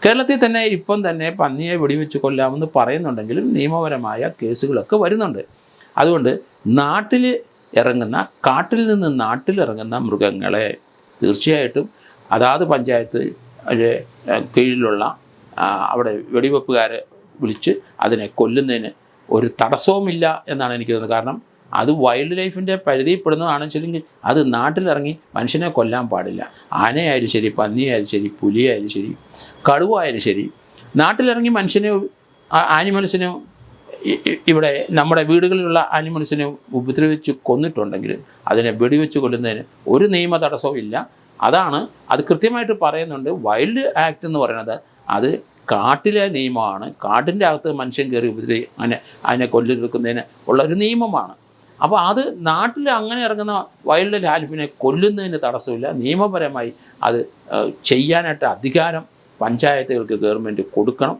കേരളത്തിൽ തന്നെ ഇപ്പം തന്നെ പന്നിയെ വെടിവെച്ച് കൊല്ലാമെന്ന് പറയുന്നുണ്ടെങ്കിലും നിയമപരമായ കേസുകളൊക്കെ വരുന്നുണ്ട്. അതുകൊണ്ട് നാട്ടിൽ ഇറങ്ങുന്ന, കാട്ടിൽ നിന്ന് നാട്ടിലിറങ്ങുന്ന മൃഗങ്ങളെ തീർച്ചയായിട്ടും അതാത് പഞ്ചായത്ത് കീഴിലുള്ള അവിടെ വെടിവെപ്പുകാരെ വിളിച്ച് അതിനെ കൊല്ലുന്നതിന് ഒരു തടസ്സവുമില്ല എന്നാണ് എനിക്ക് തോന്നുന്നത്. കാരണം അത് വൈൽഡ് ലൈഫിൻ്റെ പരിധിയിൽപ്പെടുന്നതാണെന്ന് വെച്ചിട്ടുണ്ടെങ്കിൽ അത് നാട്ടിലിറങ്ങി മനുഷ്യനെ കൊല്ലാൻ പാടില്ല. ആനയായാലും ശരി, പന്നിയായാലും ശരി, പുലിയായാലും ശരി, കടുവായാലും ശരി, നാട്ടിലിറങ്ങി മനുഷ്യനെ, ആനിമൽസിനെ, ഇവിടെ നമ്മുടെ വീടുകളിലുള്ള ആനിമൽസിനെ ഉപദ്രവിച്ച് കൊന്നിട്ടുണ്ടെങ്കിൽ അതിനെ വെടിവെച്ച് കൊല്ലുന്നതിന് ഒരു നിയമ തടസ്സവും ഇല്ല. അത് കൃത്യമായിട്ട് പറയുന്നുണ്ട്. വൈൽഡ് ആക്ട് എന്ന് പറയുന്നത് അത് കാട്ടിലെ നിയമമാണ്. കാട്ടിൻ്റെ അകത്ത് മനുഷ്യൻ കയറി അതിനെ കൊല്ലിയെടുക്കുന്നതിന് ഉള്ള ഒരു നിയമമാണ്. അപ്പോൾ അത് നാട്ടിൽ അങ്ങനെ ഇറങ്ങുന്ന വൈൽഡ് ലൈഫിനെ കൊല്ലുന്നതിന് തടസ്സമില്ല. നിയമപരമായി അത് ചെയ്യാനായിട്ട് അധികാരം പഞ്ചായത്തുകൾക്ക് ഗവൺമെൻറ് കൊടുക്കണം.